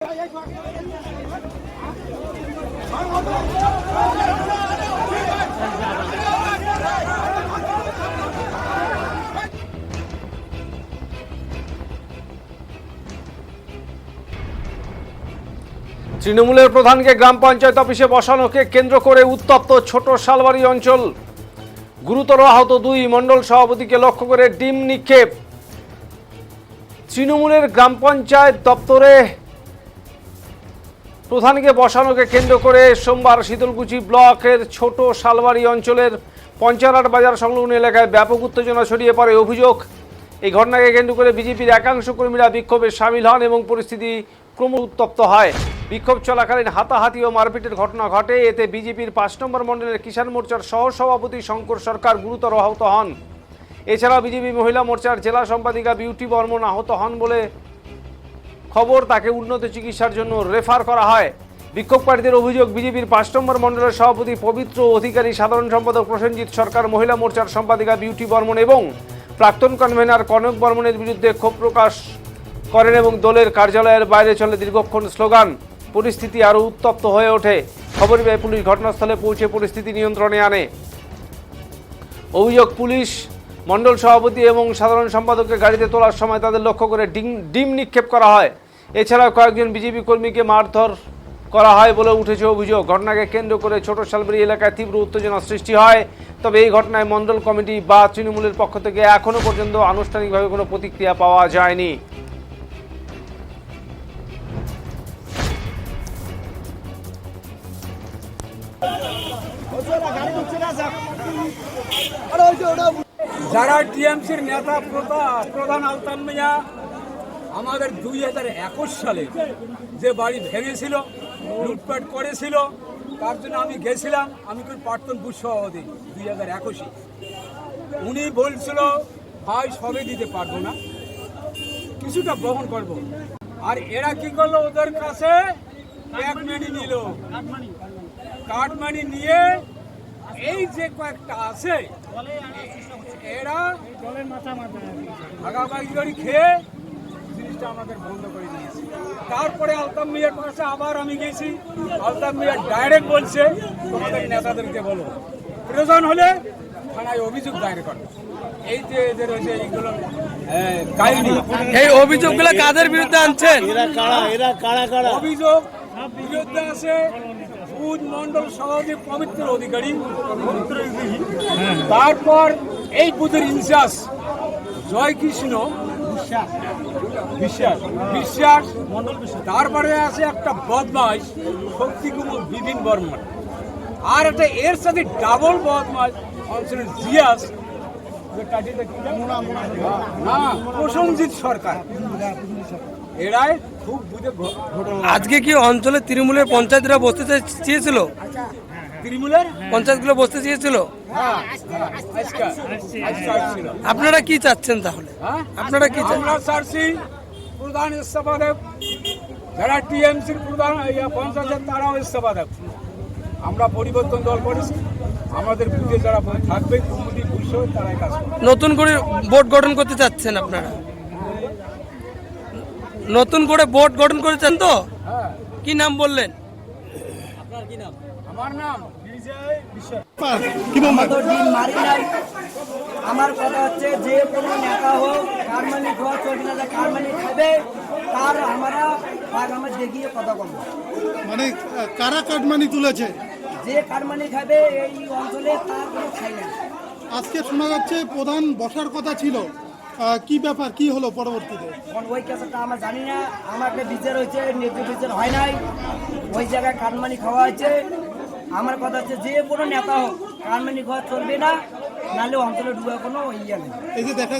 তৃণমূলের প্রধানকে গ্রাম পঞ্চায়েত অফিসে বসানোকে কেন্দ্র করে উত্তপ্ত ছোট শালবাড়ি অঞ্চল। গুরুতর আহত দুই মণ্ডল সভাপতিকে লক্ষ্য করে ডিম নিক্ষেপ। তৃণমূলের গ্রাম পঞ্চায়েত দপ্তরে প্রধানকে বসানোকে কেন্দ্র করে সোমবার শীতলকুচি ব্লকের ছোট শালবাড়ি অঞ্চলের পঞ্চায়েত বাজার সংলগ্ন এলাকায় ব্যাপক উত্তেজনা ছড়িয়ে পড়ে। অভিযোগ, এই ঘটনাকে কেন্দ্র করে বিজেপির একাংশ কর্মীরা বিক্ষোভে সামিল হন এবং পরিস্থিতি ক্রমশ উত্তপ্ত হয়। বিক্ষোভ চলাকালীন হাতাহাতি ও মারপিটের ঘটনা ঘটে। এতে বিজেপির ৫ নম্বর মণ্ডলের কিষাণ মোর্চার সহসভাপতি শঙ্কর সরকার গুরুতর আহত হন। এছাড়াও বিজেপি মহিলা মোর্চার জেলা সম্পাদিকা বিউটি বর্মন আহত হন বলে খবর। তাকে উন্নত চিকিৎসার জন্য রেফার করা হয়। বিক্ষোভকারীদের অভিযোগ, বিজেপির ৫ নম্বর মণ্ডলের সভাপতি পবিত্র অধিকারী, সাধারণ সম্পাদক প্রসেনজিৎ সরকার, মহিলা মোর্চার সম্পাদিকা বিউটি বর্মন এবং প্রাক্তন কনভেনার কনক বর্মনের বিরুদ্ধে ক্ষোভ প্রকাশ করেন এবং দলের কার্যালয়ের বাইরে চলে দীর্ঘক্ষণ স্লোগান। পরিস্থিতি আরও উত্তপ্ত হয়ে ওঠে। খবর পেয়ে পুলিশ ঘটনাস্থলে পৌঁছে পরিস্থিতি নিয়ন্ত্রণে আনে। অভিযোগ, পুলিশ মণ্ডল সভাপতি এবং সাধারণ সম্পাদককে গাড়িতে তোলার সময় তাদের লক্ষ্য করে ডিম নিক্ষেপ করা হয়। এছাড়াও কয়েকজন বিজেপি কর্মীকে মারধর করা হয় বলে উঠেছে অভিযোগ। ঘটনাকে কেন্দ্র করে ছোট শালবাড়ি এলাকায় তীব্র উত্তেজনা সৃষ্টি হয়। তবে এই ঘটনায় মণ্ডল কমিটি বা তৃণমূলের পক্ষ থেকে এখনও পর্যন্ত আনুষ্ঠানিকভাবে কোনো প্রতিক্রিয়া পাওয়া যায়নি। যারা টিএমসির নেতা প্রধান আলতান মিয়া আমাদের 2021 সালে যে বাড়ি ভেঙেছিল, লুটপাট করেছিল, তার জন্য আমি গেছিলাম। আমি প্রাক্তন বুথ সভাপতি 2021। উনি বলছিল, ভাই সবে দিতে পারবো না, কিছুটা বহন করব। আর এরা কি করলো, ওদের কাছে কাটমানি নিল। কাটমানি নিয়ে এই যে কয়েকটা আছে এরা ভাগাভাগি করে খেয়ে জিনিসটা আমাদের বন্ধ করে দিয়েছে। তারপরে আলতাফ মিয়ার পাশে আবার আমি গেছি। আলতাফ মিয়া ডাইরেক্ট বলছে, তোমাদের নেতাদেরকে বলো, প্রয়োজন হলে থানায় অভিযোগ দায়ের করো। এই যে এদের হয়েছে এইগুলো কাহিনী। এই অভিযোগগুলো কাদের বিরুদ্ধে আনছেন? অভিযোগ বিরুদ্ধে আছে বুথ মন্ডল সভাপতি পবিত্র অধিকারী, তারপর এই বুথের ইনচার্জ জয়কৃষ্ণ বিশ্বাস, তারপরে আছে একটা বদমাইশ শক্তিকুমার বিপিন বর্মন, আর একটা এর সাথে ডাবল বদমাইশ অঞ্চলের জিয়াস প্রসেনজিৎ সরকার। এরাই খুব বুঝে ঘটনা। আজকে কি অঞ্চলে তৃণমূলের পঞ্চায়েতরা বসতে চেয়েছিল? তৃণমূলের পঞ্চায়েতগুলো বসতে চেয়েছিল? আপনারা কি চাচ্ছেন তাহলে? আপনারা কি চাচ্ছি? প্রধান ইস্তফা দেব, যারা টিএমসির প্রধান পঞ্চায়েত তারাও ইস্তফা দেব। আমরা পরিবর্তন দল করেছি, আমাদের বুথে যারা থাকবে তারাই কাজ করবে। নতুন করে বোর্ড গঠন করতে চাচ্ছেন আপনারা? নতুন করে বোর্ড গঠন করে চান তো? কি নাম বললেন? আপনার কি নাম? আমার নাম আমার কথা হচ্ছে, যে কোনো নেতা হোক কারমানি খাওয়া চলবে না, কারমানি খাবে তার আমরা দেখিয়ে কথা বলবো। মানে কারা কাটমানি তুলেছে? যে কারমানি খাবে এই অঞ্চলে তার কোনো খাই না। আজকে শোনা যাচ্ছে প্রধান বসার কথা ছিল, কি ব্যাপার, কি হলো পরবর্তীতে? ওই কেসটা আমরা জানি না। আমাকে বিচার হয়েছে, ন্যায্য বিচার হয় নাই, ওই জায়গায় কারমানি খাওয়া হয়েছে। আমার কথা হচ্ছে, যে কোনো নেতা হোক কারমানি খাওয়া চলবে না, নাহলে অঞ্চলে ঢুকে কোনো ইয়ে নেই। এই যে দেখা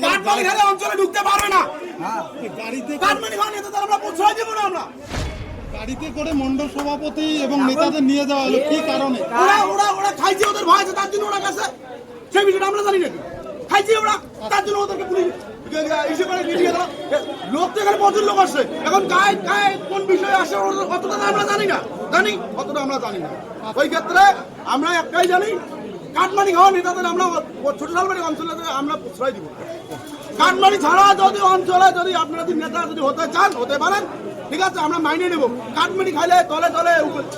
গেল অঞ্চলে ঢুকতে পারবে না, গাড়িতে কারমানি খাওয়া নেতাদের আমরা প্রশ্রয় দেব না। আমরা গাড়িতে করে মণ্ডল সভাপতি এবং নেতাদের নিয়ে যাওয়া হলো, কি কারণে? ওরা খাইছে, ওদের ভয় আছে, তার জন্য ওরা গেছে। সেই বিষয়টা আমরা জানি নাকি? খাইছে ওরা, তার জন্য ওদেরকে পুলিশ লোক তো এখানে প্রচুর লোক আসছে। এখন কোন বিষয়ে আসে অতটা আমরা জানি না, অতটা আমরা জানি না। ওই ক্ষেত্রে আমরা একটাই জানি, কাটমানি খাওয়া নেতাদের আমরা ছোট শালবাড়ি অঞ্চলে আমরা প্রশ্রয় দিব। কাটমানি ছাড়া যদি অঞ্চলে যদি আপনারা নেতা যদি হতে চান, হতে পারেন, ঠিক আছে, আমরা মাইনে নেবো। কাটমানি খাইলে তলে তলে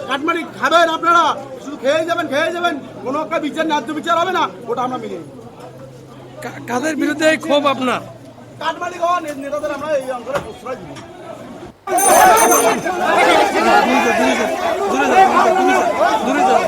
কাটমানি খাবেন আপনারা, শুধু খেয়ে যাবেন, কোনো একটা বিচার ন্যায্য বিচার হবে না, ওটা আমরা মেনে নেব। কাদের বিরুদ্ধে এই ক্ষোভ আপনার? কাটমানি খাওয়া নেতাদের আমরা এই অঞ্চলে প্রশ্রয় দিব। দূরে যাও